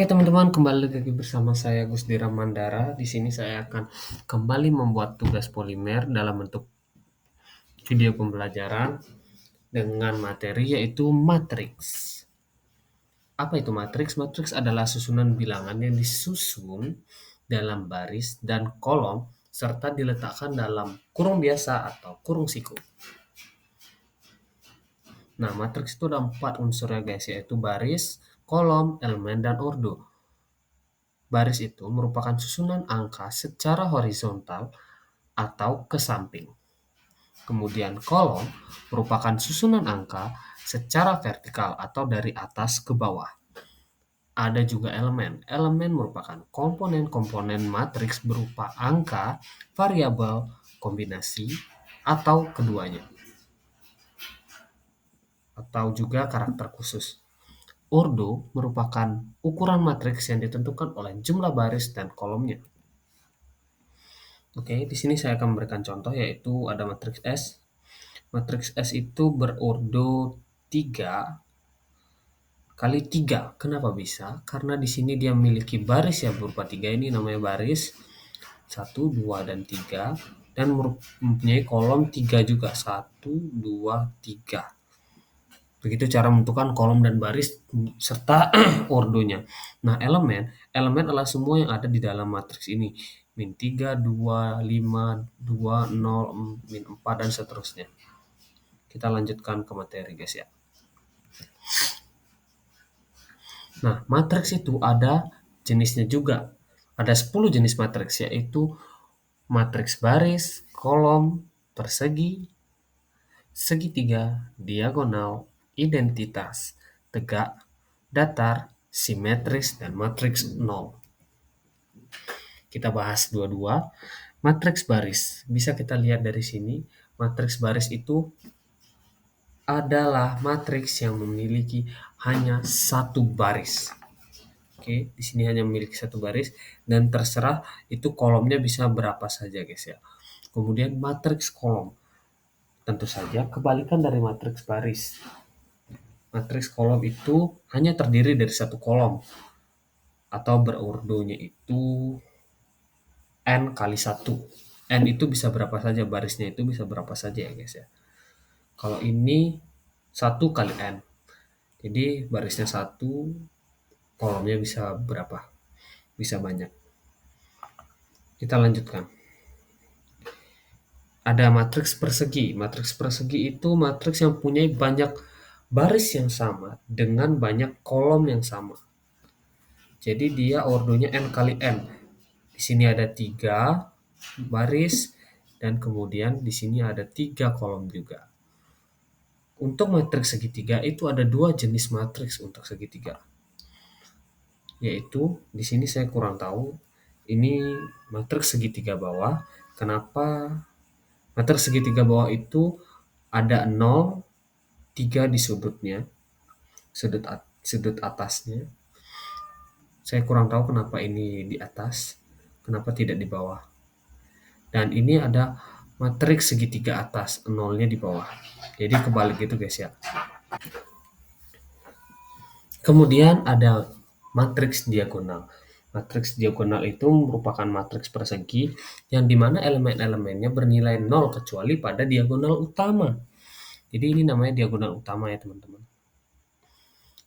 Oke teman-teman, kembali lagi bersama saya Gusdira Mandara. Di sini saya akan kembali membuat tugas polimer dalam bentuk video pembelajaran dengan materi yaitu matriks. Apa itu matriks? Matriks adalah susunan bilangan yang disusun dalam baris dan kolom serta diletakkan dalam kurung biasa atau kurung siku. Nah, matriks itu ada 4 unsur ya guys, yaitu baris, kolom, elemen, dan ordo. Baris itu merupakan susunan angka secara horizontal atau ke samping. Kemudian kolom merupakan susunan angka secara vertikal atau dari atas ke bawah. Ada juga elemen. Elemen merupakan komponen-komponen matriks berupa angka, variabel, kombinasi, atau keduanya. Atau juga karakter khusus. Ordo merupakan ukuran matriks yang ditentukan oleh jumlah baris dan kolomnya. Oke, di sini saya akan memberikan contoh yaitu ada matriks S. Matriks S itu berordo 3 kali 3. Kenapa bisa? Karena di sini dia memiliki baris ya berupa 3, ini namanya baris 1, 2, dan 3, dan mempunyai kolom 3 juga, 1, 2, 3. Begitu cara menentukan kolom dan baris serta ordonya. Nah, elemen adalah semua yang ada di dalam matriks ini. Min 3, 2, 5, 2, 0, min 4, dan seterusnya. Kita lanjutkan ke materi guys ya. Nah, matriks itu ada jenisnya juga. Ada 10 jenis matriks, yaitu matriks baris, kolom, persegi, segitiga, diagonal, identitas, tegak, datar, simetris, dan matriks nol. Kita bahas dua-dua. Matriks baris, bisa kita lihat dari sini, matriks baris itu adalah matriks yang memiliki hanya satu baris. Oke, di sini hanya memiliki satu baris dan terserah itu kolomnya bisa berapa saja guys ya. Kemudian matriks kolom. Tentu saja kebalikan dari matriks baris. Matriks kolom itu hanya terdiri dari satu kolom atau berordonya itu n kali 1. N itu bisa berapa saja, barisnya itu bisa berapa saja ya guys ya. Kalau ini 1 kali n. Jadi barisnya 1, kolomnya bisa berapa? Bisa banyak. Kita lanjutkan. Ada matriks persegi. Matriks persegi itu matriks yang punya banyak baris yang sama dengan banyak kolom yang sama. Jadi dia ordonya n kali n. Di sini ada 3 baris dan kemudian di sini ada 3 kolom juga. Untuk matriks segitiga itu ada 2 jenis matriks untuk segitiga. Yaitu di sini saya kurang tahu ini matriks segitiga bawah. Kenapa matriks segitiga bawah itu ada 0, 3 di sudutnya, sudut atasnya. Saya kurang tahu kenapa ini di atas, kenapa tidak di bawah. Dan ini ada matriks segitiga atas, 0-nya di bawah. Jadi kebalik gitu guys ya. Kemudian ada matriks diagonal. Matriks diagonal itu merupakan matriks persegi yang dimana elemen-elemennya bernilai 0 kecuali pada diagonal utama. Jadi ini namanya diagonal utama ya teman-teman.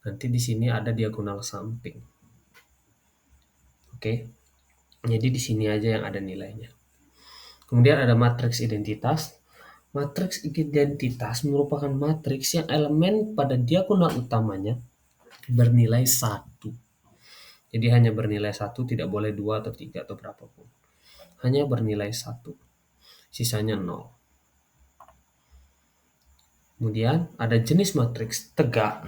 Nanti di sini ada diagonal samping. Oke. Jadi di sini aja yang ada nilainya. Kemudian ada matriks identitas. Matriks identitas merupakan matriks yang elemen pada diagonal utamanya bernilai 1. Jadi hanya bernilai 1, tidak boleh 2 atau 3 atau berapapun. Hanya bernilai 1. Sisanya 0. Kemudian ada jenis matriks tegak.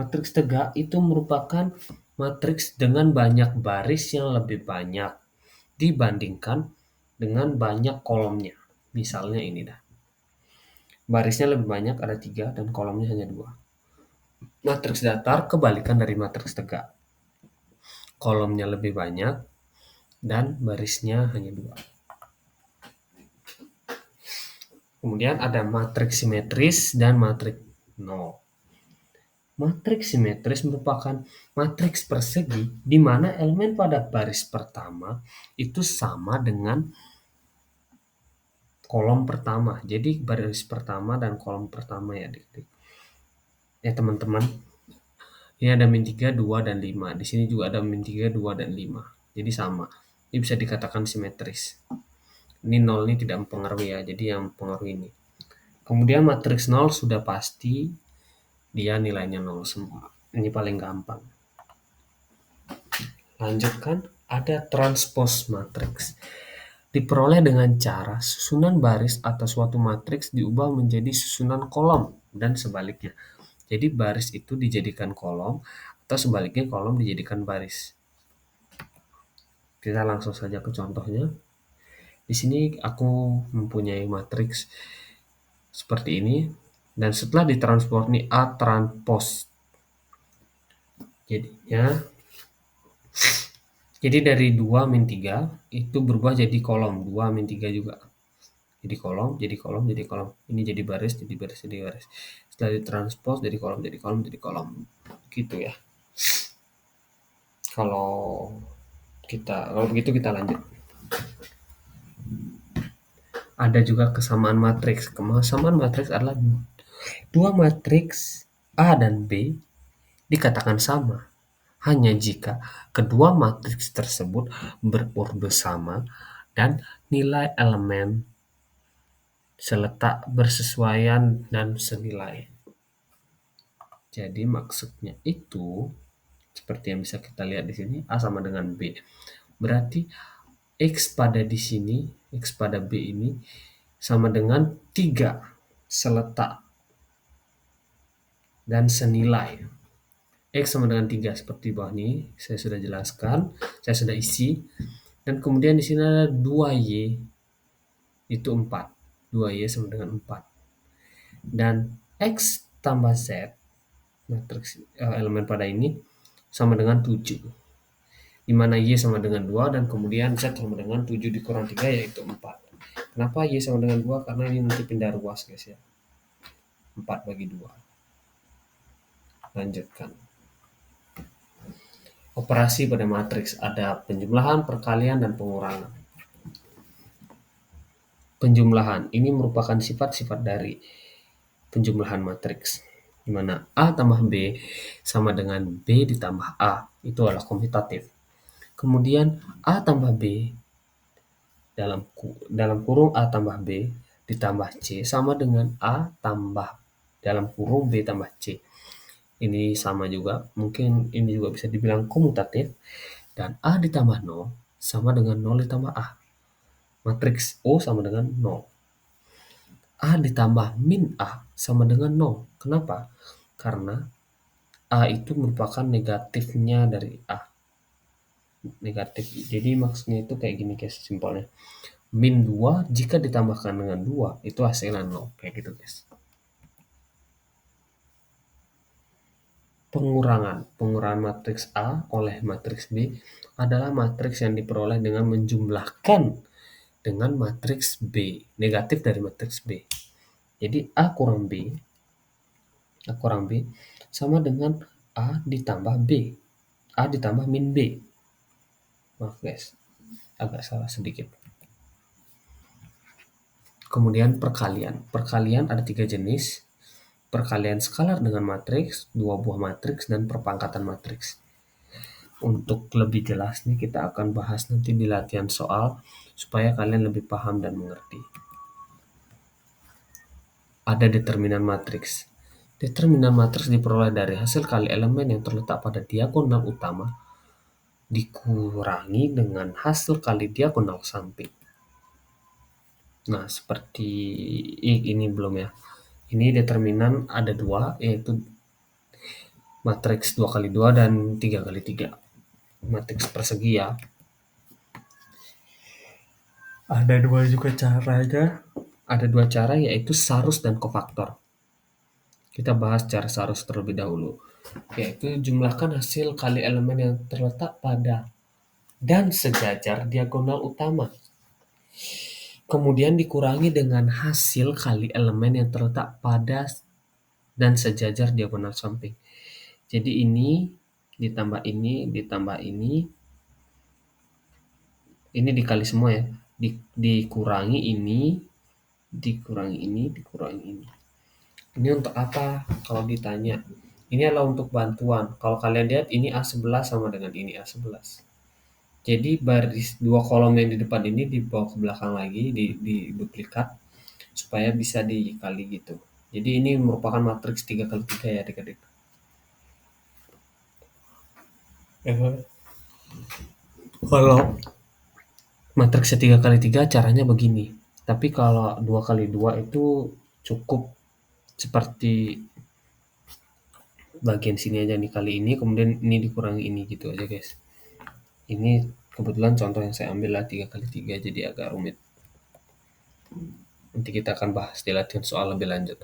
Matriks tegak itu merupakan matriks dengan banyak baris yang lebih banyak dibandingkan dengan banyak kolomnya. Misalnya ini dah. Barisnya lebih banyak, ada 3 dan kolomnya hanya 2. Matriks datar kebalikan dari matriks tegak. Kolomnya lebih banyak dan barisnya hanya 2. Kemudian ada matriks simetris dan matriks nol. Matriks simetris merupakan matriks persegi di mana elemen pada baris pertama itu sama dengan kolom pertama. Jadi baris pertama dan kolom pertama ya adik-adik. Ya teman-teman. Ini ada min 3, 2, dan 5. Di sini juga ada min 3, 2, dan 5. Jadi sama. Ini bisa dikatakan simetris. Ini 0 ini tidak mempengaruhi ya. Jadi yang mempengaruhi ini. Kemudian matriks 0 sudah pasti dia nilainya 0 semua. Ini paling gampang. Lanjutkan, ada transpose matriks. Diperoleh dengan cara susunan baris atau suatu matriks diubah menjadi susunan kolom dan sebaliknya. Jadi baris itu dijadikan kolom atau sebaliknya kolom dijadikan baris. Kita langsung saja ke contohnya. Di sini aku mempunyai matriks seperti ini dan setelah ditransport nih A transpose. Jadi dari 2 min 3 itu berubah jadi kolom 2 min 3 juga. Jadi kolom, jadi kolom, jadi kolom. Ini jadi baris, jadi baris, jadi baris. Setelah ditranspose jadi kolom, jadi kolom, jadi kolom. Gitu ya. Kalau begitu kita lanjut. Ada juga kesamaan matriks. Kesamaan matriks adalah dua matriks A dan B dikatakan sama hanya jika kedua matriks tersebut berorde sama dan nilai elemen seletak bersesuaian dan senilai. Jadi maksudnya itu seperti yang bisa kita lihat di sini A sama dengan B. Berarti X pada di sini, X pada B ini sama dengan 3 seletak dan senilai. X sama dengan 3 seperti bawah ini, saya sudah jelaskan, saya sudah isi. Dan kemudian di sini ada 2Y, itu 4. 2Y sama dengan 4. Dan X tambah Z, matriks elemen pada ini, sama dengan 7. Di mana Y sama dengan 2 dan kemudian Z sama dengan 7 dikurang 3 yaitu 4. Kenapa Y sama dengan 2? Karena ini nanti pindah ruas guys ya. 4 bagi 2. Lanjutkan. Operasi pada matriks ada penjumlahan, perkalian, dan pengurangan. Penjumlahan ini merupakan sifat-sifat dari penjumlahan matriks, di mana A tambah B sama dengan B ditambah A, itu adalah komutatif. Kemudian A tambah B dalam kurung A tambah B ditambah C sama dengan A tambah dalam kurung B tambah C. Ini sama juga, mungkin ini juga bisa dibilang komutatif. Dan A ditambah 0 sama dengan 0 ditambah A. Matriks O sama dengan 0. A ditambah min A sama dengan 0. Kenapa? Karena A itu merupakan negatifnya dari A. Negatif. Jadi maksudnya itu kayak gini guys, simpelnya. Min 2 jika ditambahkan dengan 2 itu hasilnya 0. Kayak gitu guys. Pengurangan matriks A oleh matriks B adalah matriks yang diperoleh dengan menjumlahkan dengan matriks B, negatif dari matriks B. Jadi A kurang B sama dengan A ditambah B, A ditambah min B. Maaf guys, agak salah sedikit. Kemudian perkalian ada 3 jenis. Perkalian skalar dengan matriks, 2 buah matriks, dan perpangkatan matriks. Untuk lebih jelas nih kita akan bahas nanti di latihan soal supaya kalian lebih paham dan mengerti. Ada determinan matriks. Determinan matriks diperoleh dari hasil kali elemen yang terletak pada diagonal utama dikurangi dengan hasil kali diagonal samping. Nah, seperti ini belum ya. Ini determinan ada 2, yaitu matriks 2 kali 2 dan 3 kali 3. Matriks persegi ya. Ada 2 juga caranya. Ada 2 cara yaitu sarus dan kofaktor. Kita bahas cara sarus terlebih dahulu. Yaitu jumlahkan hasil kali elemen yang terletak pada dan sejajar diagonal utama. Kemudian dikurangi dengan hasil kali elemen yang terletak pada dan sejajar diagonal samping. Jadi ini ditambah ini dikali semua ya. Dikurangi dikurangi ini. Ini untuk apa? Kalau ditanya. Ini adalah untuk bantuan. Kalau kalian lihat ini A11 sama dengan ini A11. Jadi baris dua kolom yang di depan ini dibawa ke belakang lagi, di duplikat supaya bisa dikali gitu. Jadi ini merupakan matriks 3 kali 3 ya adik-adik. Kalau matriksnya 3 kali 3 caranya begini. Tapi kalau 2 kali 2 itu cukup seperti bagian sini aja nih kali ini, kemudian ini dikurangi ini gitu aja guys. Ini kebetulan contoh yang saya ambil lah 3 kali 3 jadi agak rumit. Nanti kita akan bahas di latihan soal lebih lanjut.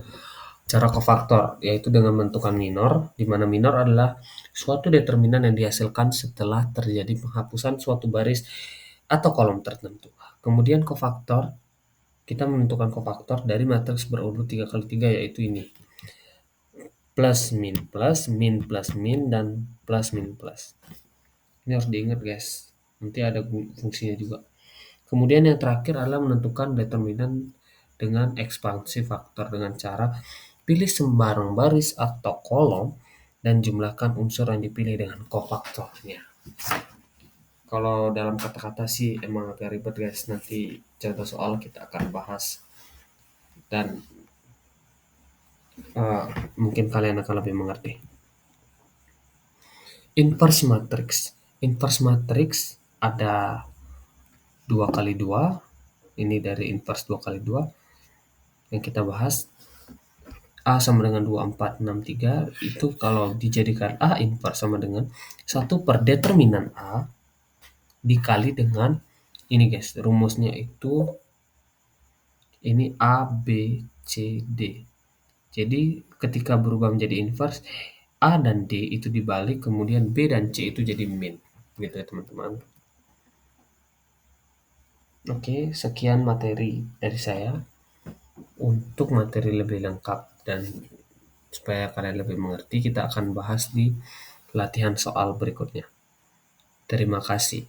Cara kofaktor yaitu dengan menentukan minor, di mana minor adalah suatu determinan yang dihasilkan setelah terjadi penghapusan suatu baris atau kolom tertentu. Kemudian kofaktor, kita menentukan kofaktor dari matriks berurut 3 kali 3 yaitu ini. Plus, min plus min, dan plus min plus. Ini harus diingat guys. Nanti ada fungsinya juga. Kemudian yang terakhir adalah menentukan determinan dengan ekspansi faktor dengan cara pilih sembarang baris atau kolom dan jumlahkan unsur yang dipilih dengan kofaktornya. Kalau dalam kata-kata sih emang agak ribet guys. Nanti contoh soal kita akan bahas dan mungkin kalian akan lebih mengerti. Inverse matrix. Inverse matrix ada 2 kali 2. Ini dari inverse 2 kali 2 yang kita bahas. A sama dengan 2, 4, 6, 3. Itu kalau dijadikan A inverse sama dengan 1 per determinan A dikali dengan ini guys. Rumusnya itu ini A, B, C, D. Jadi ketika berubah menjadi inverse, A dan D itu dibalik, kemudian B dan C itu jadi min. Gitu ya teman-teman. Oke, sekian materi dari saya. Untuk materi lebih lengkap dan supaya kalian lebih mengerti, kita akan bahas di latihan soal berikutnya. Terima kasih.